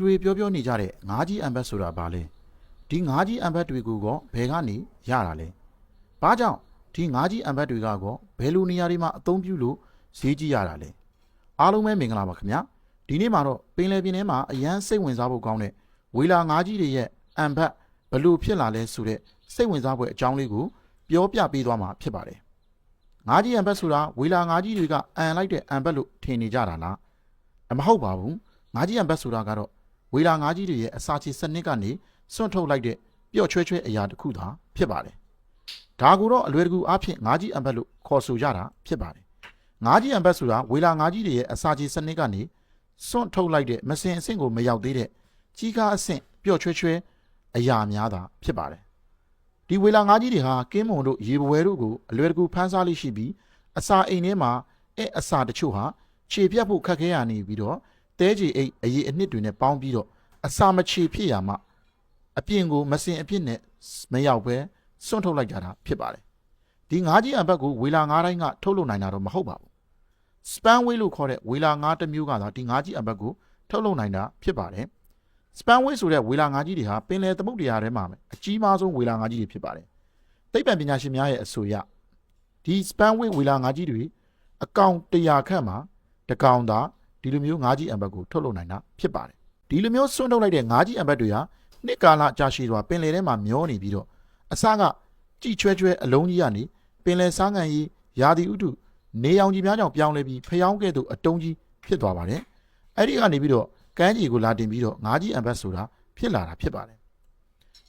တွေပြောနေကြတဲ့ငါးကြီးအမ်ဘတ်ဆိုတာဘာလဲဒီငါးကြီးအမ်ဘတ်တွေကိုဘယ်ကနေရတာလဲဘာကြောင့်ဒီငါးကြီးအမ်ဘတ်တွေကဘယ်လိုနေရာတွေမှာအသုံးပြုလို့ဈေးကြီးရတာလဲအားလုံးပဲမင်္ဂလာပါခင်ဗျာဒီနေ့မှာတော့ပင်လယ်ပြင်ထဲမှာအရန်စိတ်ဝင်စားဖို့ကောင်းတဲ့ဝေလာငါးကြီးတွေရဲ့အမ်ဘတ်ဘလို့ဖြစ်လာလဲဆိုတဲ့စိတ်ဝင်စားဖွယ်အကြောင်းလေးကိုပြောပြပေးသွားမှာဖြစ်ပါတယ်ငါးကြီးအမ်ဘတ်ဆိုတာဝေလာငါးကြီးတွေကအန်လိုက်တဲ့အမ်ဘတ်လို့ထင်နေကြတာလားမဟုတ်ပါဘူးငါးကြီးအမ်ဘတ်ဆိုတာကတော့ဝေလာငါးကြီးတွေရဲ့အစာချေစနစ်ကနေစွန့်ထုတ်လိုက်တဲ့ပျော့ချွဲအရာတစ်ခုသာဖြစ်ပါတယ်ဒါကိုတော့အလွယ်တကူအားဖြင့်ငါးကြီးအမ်ဘတ်လို့ခေါ်ဆိုကြတာဖြစ်ပါတယ်ငါးကြီးအမ်ဘတ်ဆိုတာဝေလာငါးကြီးတွေရဲ့အစာချေစနစ်ကနေစွန့်ထုတ်လိုက်တဲ့မစင်အဆင့်ကိုမရောက်သေးတဲ့ကြီးကားအဆင့်ပျော့ချွဲအရာများသာဖြစ်ပါတယ်ဒီဝေလာငါးကြီးတွေဟာကင်းမုံတို့ရေပွဲတို့ကိုအလွယ်တကူဖမ်းစားလိရှိပြီးအစာအိမ်ထဲမှာအစာတချို့ဟာခြေပြတ်ဖို့ခက်ခဲရနေပြီးတော့တဲကြီးအိတ်အရေးအနှစ်တွေနဲ့ပေါင်းပြီးတော့အစာမချေဖြစ်ရမှအပြင်ကိုမစင်အပြစ်နဲ့မရောက်ပဲစွန့်ထုတ်လိုက်ကြတာဖြစ်ပါတယ်ဒီငါးကြီးအမ်ဘတ်ကိုဝေလာငါးတိုင်းကထုတ်လုပ်နိုင်တာတော့မဟုတ်ပါဘူးစပန်ဝေးလို့ခေါ်တဲ့ဝေလာငါးတစ်မျိုးကသာဒီငါးကြီးအမ်ဘတ်ကိုထုတ်လုပ်နိုင်တာဖြစ်ပါတယ်စပန်ဝေးဆိုတဲ့ဝေလာငါးကြီးတွေဟာပင်လယ်သမုဒ္ဒရာထဲမှာအကြီးမားဆုံးဝေလာငါးကြီးတွေဖြစ်ပါတယ်သိပ္ပံပညာရှင်များရဲ့အဆိုအရဒီစပန်ဝေးဝေလာငါးကြီးတွေအကောင်100ခန့်မှာတစ်ကောင်သာဒီလိုမျိုးငါးကြီးအမ်ဘတ်ကိုထုတ်လုပ်နိုင်တာဖြစ်ပါတယ်ဒီလိုမျိုးစွန့်ထုတ်လိုက်တဲ့ငါးကြီးအမ်ဘတ်တွေဟာနှစ်ကာလကြာရှည်စွာပင်လယ်ထဲမှာမျောနေပြီးတော့အစကကြည်ချွဲအလုံးကြီးကနေပင်လယ်စားငံကြီးရာသီဥတုနေအောင်ကြီးများကြောင့်ပြောင်းလဲပြီးဖျောင်းကဲ့သို့အတုံးကြီးဖြစ်သွားပါတယ်အဲ့ဒီကနေပြီးတော့ကမ်းခြေကိုလာတင်ပြီးတော့ငါးကြီးအမ်ဘတ်ဆိုတာဖြစ်လာတာဖြစ်ပါတယ်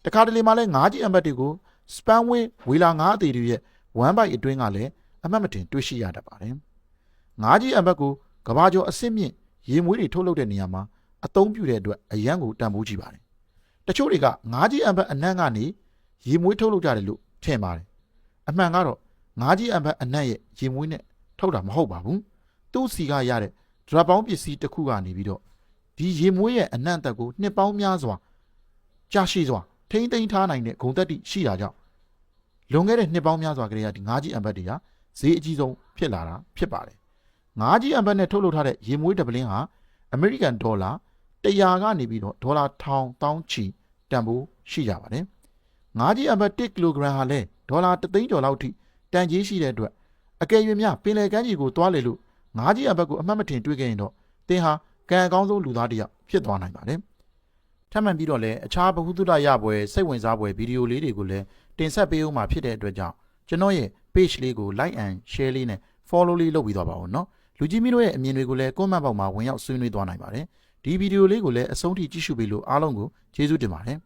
တခါတလေမှာလဲငါးကြီးအမ်ဘတ်တွေကိုစပန်ဝေလာငါးအသေးတွေရဲ့ဝမ်းပိုက်အတွင်းကလည်းအမှတ်မတင်တွေ့ရှိရတတ်ပါတယ်ငါးကြီးအမ်ဘတ်ကိုကဘာကျော်အဆင့်မြင့်ရေမွေးတွေထုတ်လုပ်တဲ့နေရာမှာအသုံးပြုတဲ့အတွက်အရန်ကိုတန်ဖိုးကြီးပါတယ်တချို့တွေကငါးကြီးအမ်ဘတ်အနံ့ကနေရေမွေးထုတ်လုပ်ကြတယ်လို့ထင်ပါတယ်အမှန်ကတော့ငါးကြီးအမ်ဘတ်အနံ့ရဲ့ရေမွေးနဲ့ထုတ်တာမဟုတ်ပါဘူးသူ့စီကရတဲ့ဒရပ်ပေါင်းပစ္စည်းတစ်ခုကနေပြီးတော့ဒီရေမွေးရဲ့အနံ့သက်ကိုနှစ်ပေါင်းများစွာကြာရှည်စွာထိမ့်သိမ်းထားနိုင်တဲ့ဂုဏ်သက်တရှိတာကြောင့်လွန်ခဲ့တဲ့နှစ်ပေါင်းများစွာကလေးကဒီငါးကြီးအမ်ဘတ်တွေဟာဈေးအကြီးဆုံးဖြစ်လာတာဖြစ်ပါတယ်ငါးကြီးအမ်ဘတ်နဲ့ထုတ်လုပ်ထားတဲ့ရေမွေးတပလင်းဟာအမေရိကန်ဒေါ်လာ100ကနေပြီးတော့ဒေါ်လာ1000ချီတန်ဖိုးရှိကြပါတယ်ငါးကြီးအမ်ဘတ်1ကီလိုဂရမ်ဟာလည်းဒေါ်လာ3သိန်းကျော်လောက်ထိတန်ကြီးရှိတဲ့အတွက်အကယ်၍များပင်လယ်ကမ်းခြေကိုတွားလေလို့ငါးကြီးအမ်ဘတ်ကိုအမှတ်မထင်တွေ့ခဲ့ရင်တော့သင်ဟာကံအကောင်းဆုံးလူသားတစ်ယောက်ဖြစ်သွားနိုင်ပါတယ်ထပ်မံပြီးတော့လည်းအခြားဗဟုသုတရပွဲစိတ်ဝင်စားပွဲဗီဒီယိုလေးတွေကိုလည်းတင်ဆက်ပေးဦးမှာဖြစ်တဲ့အတွက်ကြောင့်ကျွန်တော်ရဲ့ page လေးကို like and share လေးနဲ့ follow လေးလုပ်ပြီးတော့ပါဦးနော်လူကြီးမျိုးတို့ရဲ့အမြင်တွေကိုလည်း comment box မှာဝင်ရောက်ဆွေးနွေးသွားနိုင်ပါတယ်ဒီဗီဒီယိုလေးကိုလည်းအဆုံးထိကြည့်ရှုပေးလို့အားလုံးကိုကျေးဇူးတင်ပါတယ်